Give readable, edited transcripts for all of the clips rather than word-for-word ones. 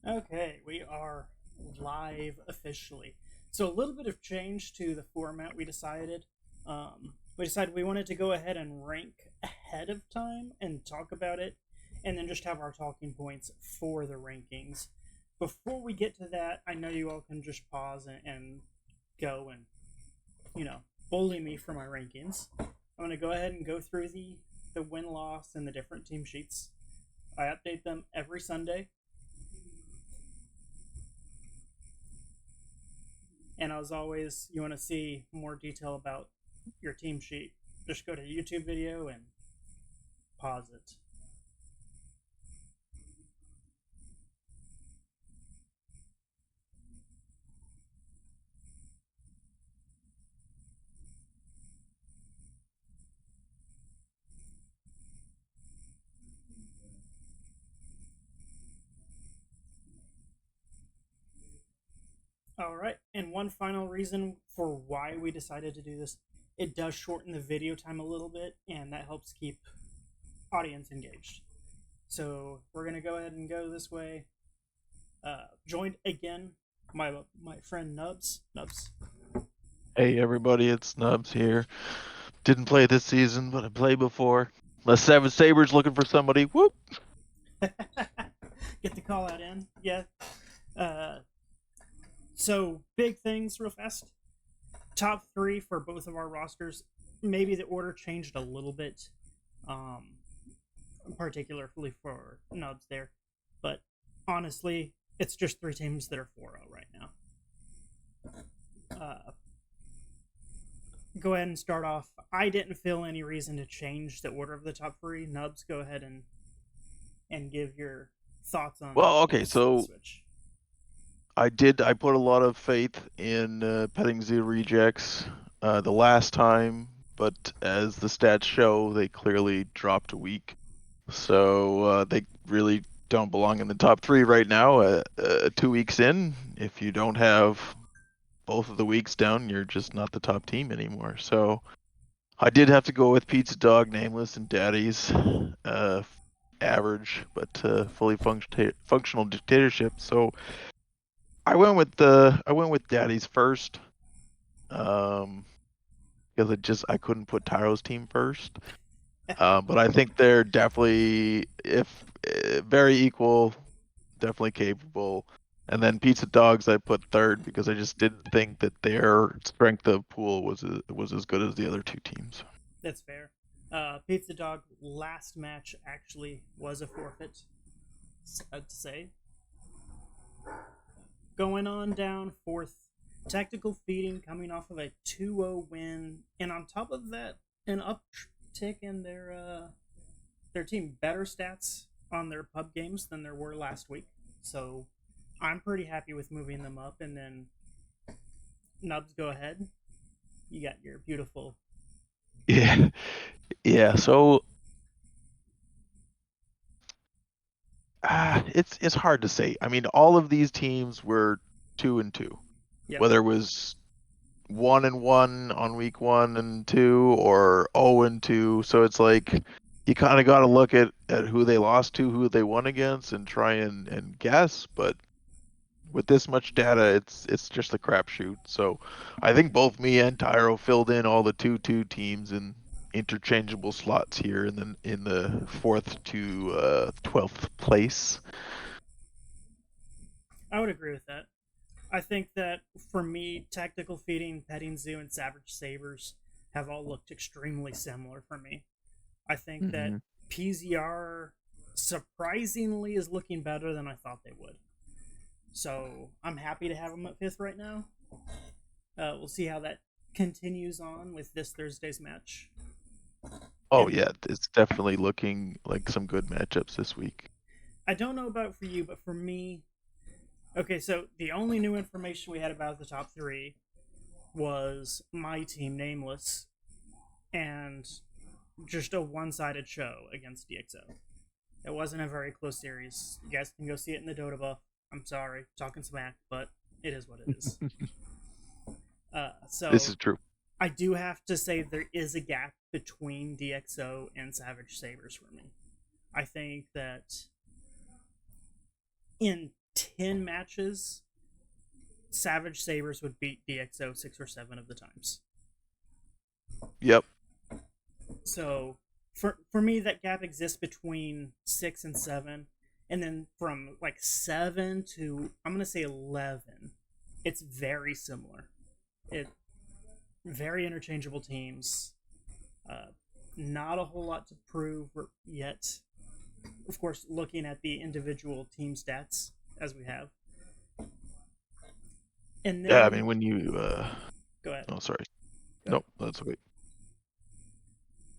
Okay, we are live officially. So a little bit of change to the format we decided we wanted to go ahead and rank ahead of time and talk about it, and then just have our talking points for the rankings. Before we get to that, I know you all can just pause and go and, you know, bully me for my rankings. I'm going to go ahead and go through the win loss and the different team sheets. I update them every Sunday. And as always, you want to see more detail about your team sheet, just go to the YouTube video and pause it. All right, and one final reason for why we decided to do this, it does shorten the video time a little bit, and that helps keep audience engaged. So we're gonna go ahead and go this way. Joined again, my friend Nubs. Nubs. Hey everybody, it's Nubs here. Didn't play this season, but I played before. Les Savage Sabres looking for somebody. Whoop! Get the call out in. Yeah. Uh, so big things real fast. Top three for both of our rosters. Maybe the order changed a little bit, um, particularly for Nubs there. But honestly, it's just three teams that are 4-0 right now. Uh, go ahead and start off. I didn't feel any reason to change the order of the top three. Nubs, go ahead and give your thoughts on Well, okay, the so switch. I put a lot of faith in Petting Zoo rejects the last time, but as the stats show, they clearly dropped a week. So they really don't belong in the top three right now. 2 weeks in, if you don't have both of the weeks down, you're just not the top team anymore. So I did have to go with Pizza Dog, Nameless, and Daddy's average, but fully functional dictatorship. So I went with Daddy's first, because I couldn't put Tyro's team first. But I think they're definitely if very equal, definitely capable. And then Pizza Dogs I put third because I just didn't think that their strength of pool was as good as the other two teams. That's fair. Pizza Dog last match actually was a forfeit. Sad to say. Going on down fourth, Tactical Feeding coming off of a 2-0 win, and on top of that, an uptick in their team. Better stats on their pub games than there were last week. So I'm pretty happy with moving them up. And then Nubs, go ahead. You got your beautiful. Yeah, yeah. So it's hard to say. I mean, all of these teams were 2-2, Yep. whether it was 1-1 on week 1 and 2 or 0-2. So it's like you kind of got to look at who they lost to, who they won against, and try and guess. But with this much data, it's just a crapshoot. So I think both me and Tyro filled in all the 2-2 teams in interchangeable slots here in the fourth to 12th place. I would agree with that. I think that for me, Tactical Feeding, Petting Zoo, and Savage Sabers have all looked extremely similar for me. I think that Mm-hmm. PZR surprisingly is looking better than I thought they would. So I'm happy to have them at fifth right now. We'll see how that continues on with this Thursday's match. Oh And yeah, it's definitely looking like some good matchups this week. I don't know about for you, but for me, okay, so the only new information we had about the top three was my team, Nameless, and just a one-sided show against DXO. It wasn't a very close series. You guys can go see it in the Dota buff. I'm sorry, talking smack, but it is what it is. This So is true. I do have to say there is a gap between DXO and Savage Sabers for me. I think that in 10 matches, Savage Sabres would beat DxO 6 or 7 of the times. Yep. So for me, that gap exists between 6 and 7. And then from like 7 to, I'm going to say 11, it's very similar. It Very interchangeable teams. Not a whole lot to prove yet. Of course, looking at the individual team stats as we have. And Yeah, I then mean when you go ahead. oh sorry. Go ahead. Nope, that's okay.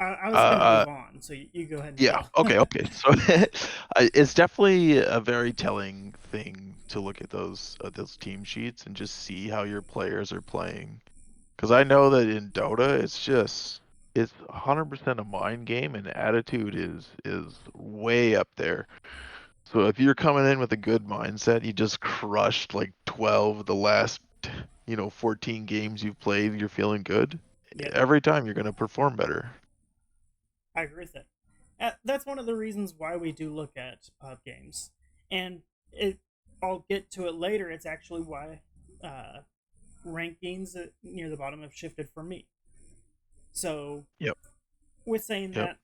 I was going to Uh, move on, so you go ahead and yeah, go. okay. So it's definitely a very telling thing to look at those team sheets and just see how your players are playing. Because I know that in Dota, it's 100% a mind game, and attitude is way up there. So if you're coming in with a good mindset, you just crushed like 12 of the last 14 games you've played, you're feeling good. Yep, Every time you're going to perform better. I agree with it. That's one of the reasons why we do look at pub games, and I'll get to it later. It's actually why rankings near the bottom have shifted for me. So, Yep. with saying Yep. that,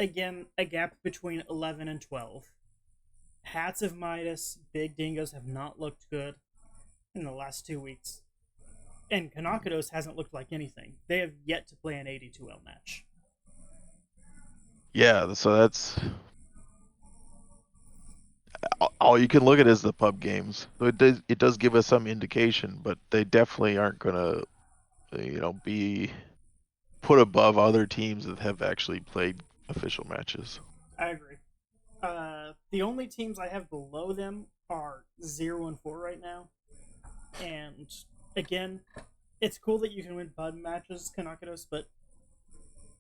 again, a gap between 11 and 12. Hats of Midas, Big Dingoes have not looked good in the last 2 weeks. And Kanakidos hasn't looked like anything. They have yet to play an AD2L match. Yeah, so that's all you can look at is the pub games. So it does give us some indication, but they definitely aren't gonna be put above other teams that have actually played official matches. I agree. The only teams I have below them are 0 and 4 right now. And again, it's cool that you can win pub matches, Kanakidos, but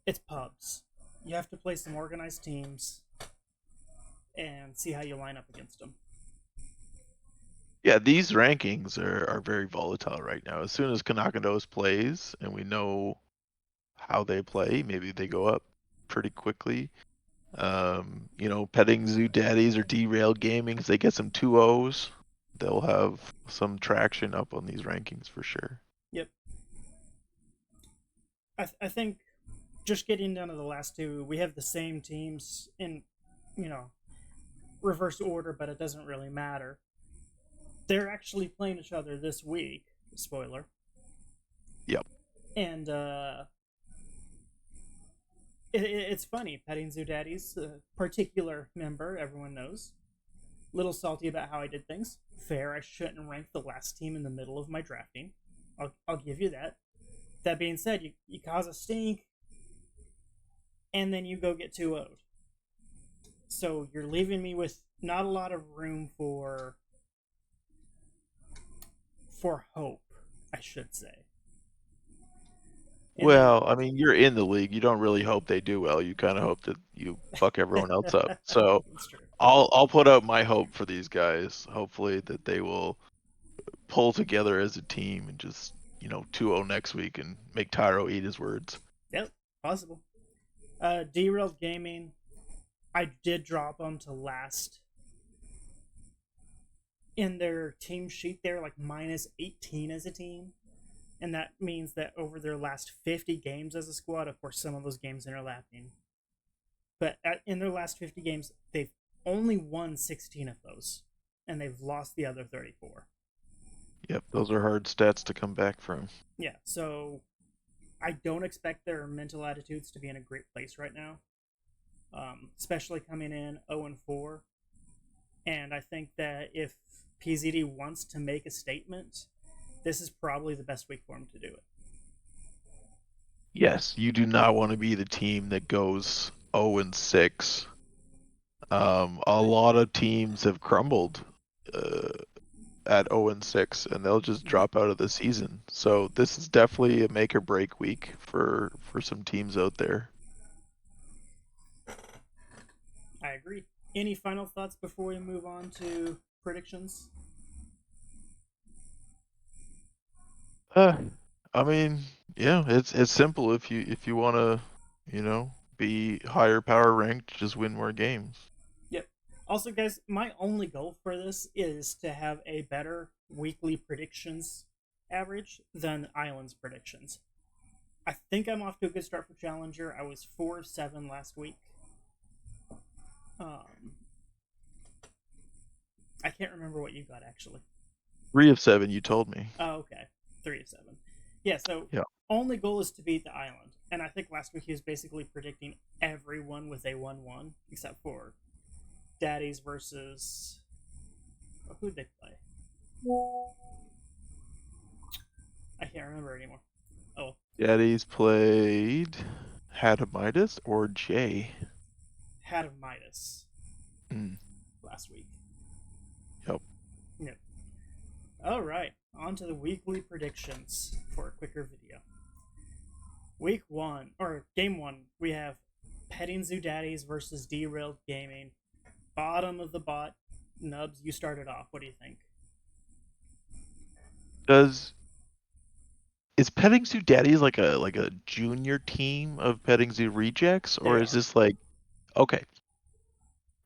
it's pubs. You have to play some organized teams and see how you line up against them. Yeah, these rankings are very volatile right now. As soon as Kanakados plays and we know how they play, maybe they go up pretty quickly. Petting Zoo Daddies or Derailed Gamings, they get some 2-0s. They'll have some traction up on these rankings for sure. Yep. I think just getting down to the last two, we have the same teams in, you know, reverse order, but it doesn't really matter. They're actually playing each other this week. Spoiler. Yep. And it's funny. Petting Zoo Daddy's a particular member, everyone knows. Little salty about how I did things. Fair, I shouldn't rank the last team in the middle of my drafting. I'll give you that. That being said, you cause a stink, and then you go get 2 0'd. So you're leaving me with not a lot of room for hope, I should say. And then Well, I mean, you're in the league. You don't really hope they do well. You kind of hope that you fuck everyone else up. So it's true. I'll put out my hope for these guys. Hopefully that they will pull together as a team and just 2-0 next week and make Tyro eat his words. Yep, possible. Derailed Gaming, I did drop them to last in their team sheet. They're like minus 18 as a team, and that means that over their last 50 games as a squad, of course, some of those games interlapping, but in their last 50 games, they've only won 16 of those, and they've lost the other 34. Yep, those are hard stats to come back from. Yeah, so I don't expect their mental attitudes to be in a great place right now, especially coming in 0 and 4. And I think that if PZD wants to make a statement, this is probably the best week for him to do it. Yes, you do not want to be the team that goes 0 and 6. A lot of teams have crumbled at 0 and 6, and they'll just drop out of the season. So this is definitely a make or break week for some teams out there. I agree. Any final thoughts before we move on to predictions? I mean, yeah, it's simple. If you want to, be higher power ranked, just win more games. Yep. Also, guys, my only goal for this is to have a better weekly predictions average than Island's predictions. I think I'm off to a good start for Challenger. I was 4-7 last week. Um, I can't remember what you got actually. 3 of 7, you told me. Oh, okay. 3-7. Yeah, so Yeah. only goal is to beat the Island. And I think last week he was basically predicting everyone with a 1-1, except for Daddies versus. Oh, who'd they play? I can't remember anymore. Oh, Daddy's played Hadamidas or Jay. had of Midas Mm. last week. Yep. Yep. All right, on to the weekly predictions for a quicker video. Week 1, or Game 1, we have Petting Zoo Daddies versus Derailed Gaming. Bottom of the bot. Nubs, you started off. What do you think? Is Petting Zoo Daddies like a junior team of Petting Zoo rejects, or They is are. this like okay?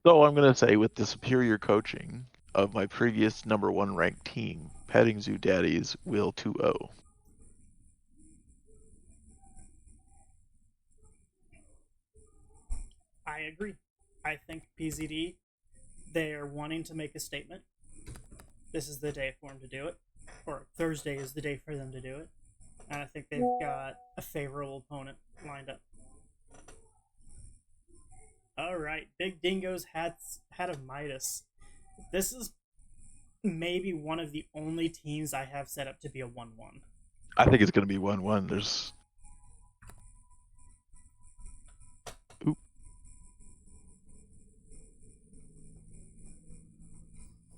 So I'm gonna say with the superior coaching of my previous number 1 ranked team, Petting Zoo Daddies will 2-0. I agree. I think PZD, they're wanting to make a statement. This is the day for them to do it. Or Thursday is the day for them to do it. And I think they've got a favorable opponent lined up. All right, Big Dingo's had of Midas. This is maybe one of the only teams I have set up to be a 1-1. I think it's gonna be 1-1. Oop.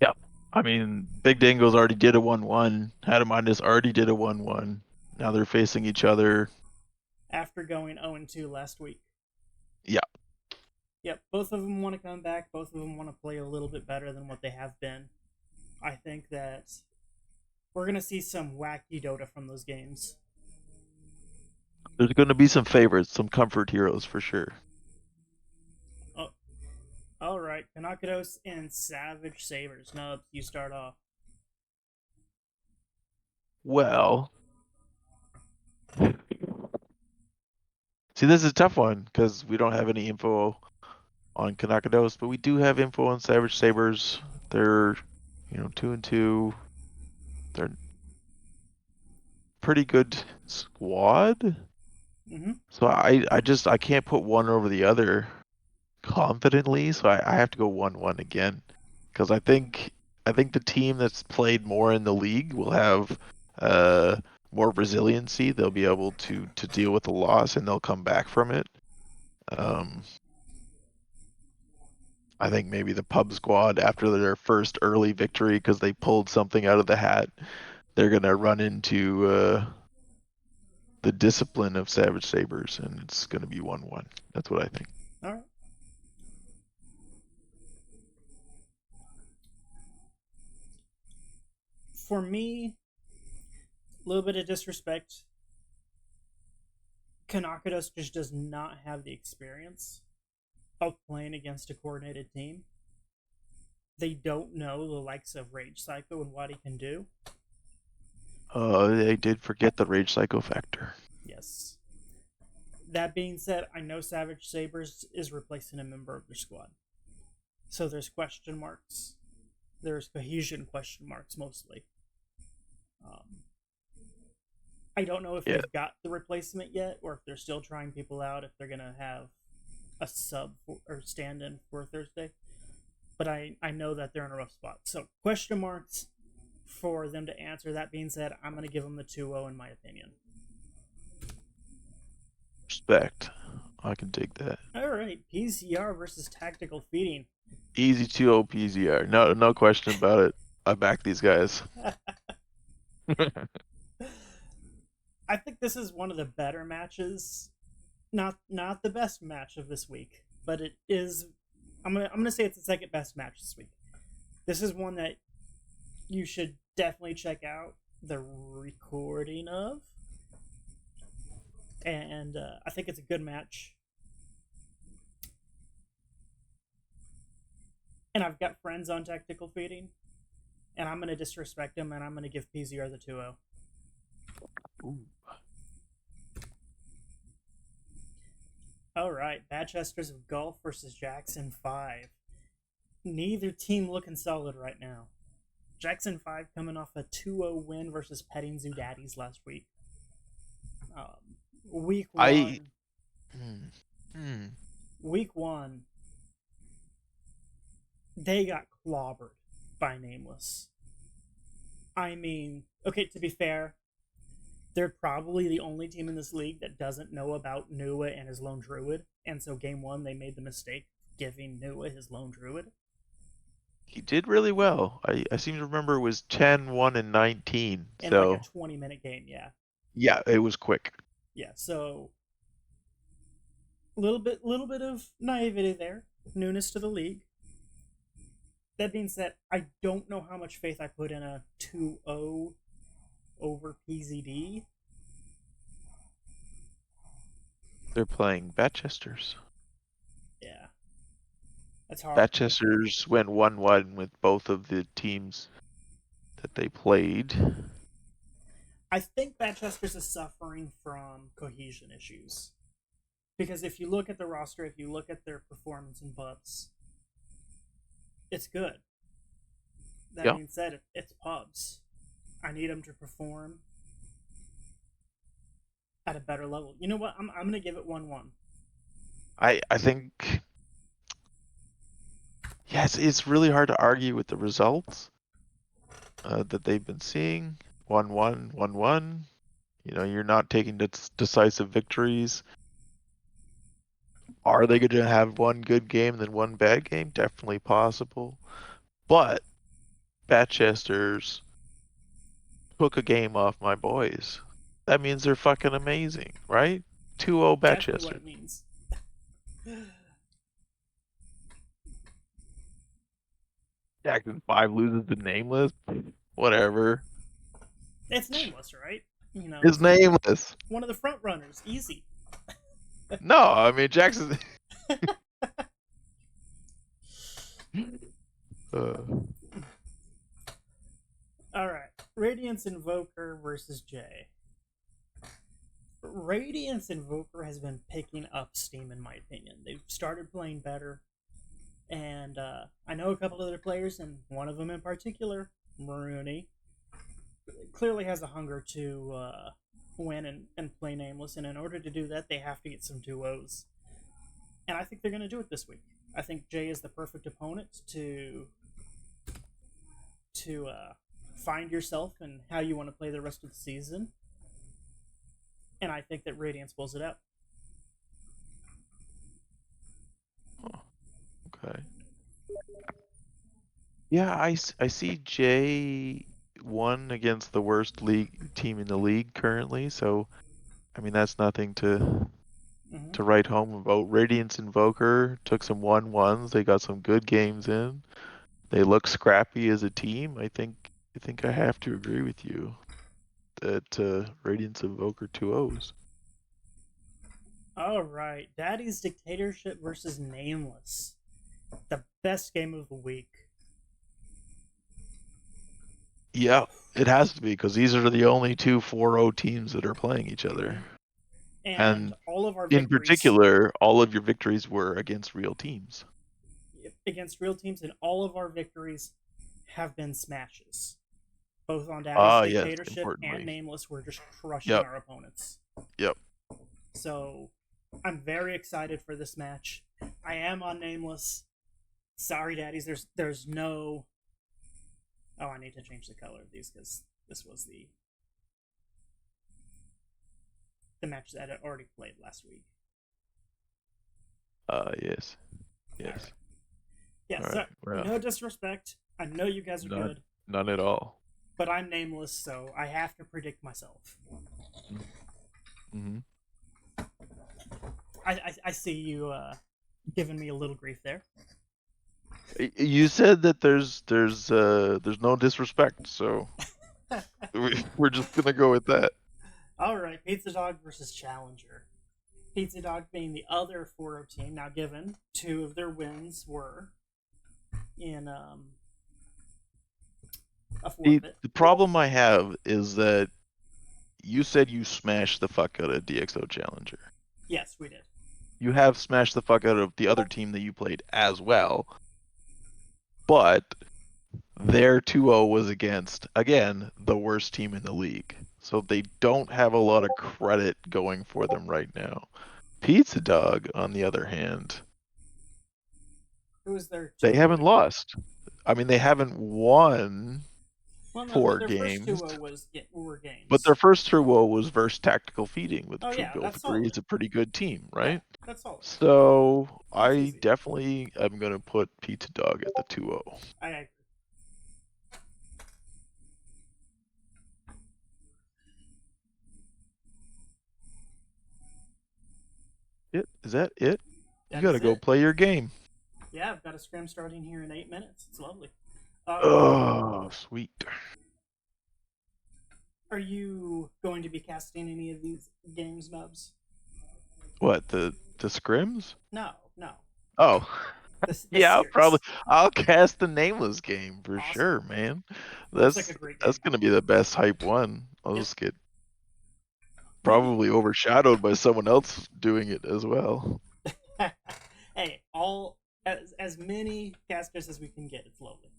Yeah. I mean, Big Dingo's already did a 1-1. Hadamidas already did a 1-1. Now they're facing each other. After going 0-2 last week. Yeah. Yep, both of them want to come back. Both of them want to play a little bit better than what they have been. I think that we're going to see some wacky Dota from those games. There's gonna be some favorites, some comfort heroes for sure. Oh, all right, Kanakados and Savage Sabers. Nubs, you start off. Well, see, this is a tough one because we don't have any info on Kanakados, but we do have info on Savage Sabers. They're, 2-2. They're pretty good squad. Mm-hmm. So I can't put one over the other confidently. So I have to go 1-1 again because I think the team that's played more in the league will have uh more resiliency. They'll be able to deal with the loss and they'll come back from it. Um, I think maybe the pub squad after their first early victory because they pulled something out of the hat, they're gonna run into the discipline of Savage Sabers, and it's gonna be 1-1. That's what I think. All right. For me, a little bit of disrespect. Kanakados just does not have the experience of playing against a coordinated team. They don't know the likes of Rage Psycho and what he can do. They did forget the Rage Psycho factor. Yes. That being said, I know Savage Sabers is replacing a member of their squad. So there's question marks. There's cohesion question marks mostly. I don't know if Yeah, they've got the replacement yet or if they're still trying people out, if they're going to have a sub or stand in for Thursday. But I know that they're in a rough spot. So question marks for them to answer. That being said, I'm going to give them the 2-0 in my opinion. respect. I can take that. All right, PCR versus Tactical Feeding. Easy 2-0 PZR. No question about it. I back these guys. I think this is one of the better matches. Not the best match of this week, but it is. I'm gonna say it's the second best match this week. This is one that you should definitely check out the recording of, and I think it's a good match. and I've got friends on tactical feeding, and I'm gonna disrespect them, and I'm gonna give PZR the 2-0. Ooh. All right, Batchesters of Golf versus Jackson 5. Neither team looking solid right now. Jackson 5 coming off a 2-0 win versus Petting Zoo Daddies last week. Week one. Week one, they got clobbered by Nameless. I mean, okay, to be fair, they're probably the only team in this league that doesn't know about Nua and his Lone Druid, and so game one they made the mistake giving Nua his Lone Druid. He did really well. I seem to remember it was 10, 1, and 19. In So like a 20-minute game, yeah. Yeah, it was quick. Yeah, so little bit of naivety there, newness to the league. That being said, I don't know how much faith I put in a 2-0 over PZD. They're playing Batchesters. Yeah. That's hard. Batchesters went 1-1 with both of the teams that they played. I think Batchesters is suffering from cohesion issues. Because if you look at the roster, if you look at their performance and buffs, it's good. That being said, it's pubs. I need them to perform at a better level. You know what? I'm going to give it 1-1. I think, yes, it's really hard to argue with the results that they've been seeing. 1-1, 1-1. You know, you're not taking decisive victories. Are they going to have one good game and then one bad game? Definitely possible. But Batchesters took a game off my boys. That means they're fucking amazing, right? 2-0 Batchesters. Definitely what it means. Jackson 5 loses to Nameless. Whatever. It's Nameless, right? You know, It's Nameless. One of the front runners. Easy. No, I mean, Jackson. Alright. Radiance Invoker versus Jay. Radiance Invoker has been picking up steam, in my opinion. They've started playing better. And I know a couple other players, and one of them in particular, Marooney, clearly has a hunger to win and play Nameless. And in order to do that, they have to get some 2-0s. And I think they're going to do it this week. I think Jay is the perfect opponent to find yourself and how you want to play the rest of the season. And I think that Radiance pulls it out. Oh, okay. Yeah, I see Jay won against the worst league team in the league currently, so I mean that's nothing to write home about. Radiance Invoker took some 1-1s. They got some good games in. They look scrappy as a team. I think I have to agree with you that Radiance Invoker 2-0s. All right, Daddy's Dictatorship versus Nameless. The best game of the week. Yeah, it has to be because these are the only two 4-0 teams that are playing each other. And all of our in victories, particular, all of your victories were against real teams. Against real teams, and all of our victories have been smashes. Both on Daddy's Dictatorship and Nameless, we're just crushing our opponents. Yep. So, I'm very excited for this match. I am on Nameless. Sorry, Daddies, there's no... Oh, I need to change the color of these because this was the match that I already played last week. Yes. Yes. Right. Yeah, so, no disrespect. I know you guys are good. None at all. But I'm Nameless, so I have to predict myself. Mm-hmm. I see you giving me a little grief there. You said that there's no disrespect, so we're just gonna go with that. All right, Pizza Dog versus Challenger. Pizza Dog being the other 4-0 team. Now, given two of their wins were in a The forfeit. problem I have is that you said you smashed the fuck out of DxO Challenger. Yes, we did. You have smashed the fuck out of the other team that you played as well. But their 2-0 was against, again, the worst team in the league. So they don't have a lot of credit going for them right now. Pizza Dog, on the other hand, Who was their they 2-0 haven't again? lost. I mean, they haven't won Well, no, 4 their first games, 2-0 were but games. their first 2-0 was versus Tactical Feeding with Oh Troop yeah, Go that's 3. solid. It's a pretty good team, Yeah, right? that's solid. So That's I easy. definitely am going to put Pizza Dog at the 2-0. I agree. Is that it? You That got to is go it. play your game. Yeah, I've got a scrim starting here in 8 minutes. It's lovely. Oh, sweet. Are you going to be casting any of these games, Nubs? What, the scrims? No, no. Oh, The yeah, series. I'll cast the nameless game for Awesome. sure, man. Looks like a That's great that's game. gonna be the best hype one. I'll Yep. just get Maybe. probably overshadowed by someone else doing it as well. Hey, all as many casters as we can get. It's lovely.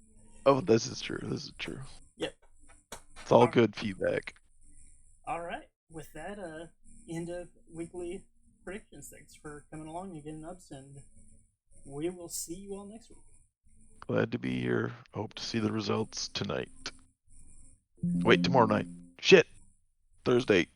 Oh, this is true. This is true. Yep. It's all All, good feedback. all right. With that, end of weekly predictions. Thanks for coming along again, Nubs, and we will see you all next week. Glad to be here. Hope to see the results tonight. Wait, tomorrow night. Shit. Thursday.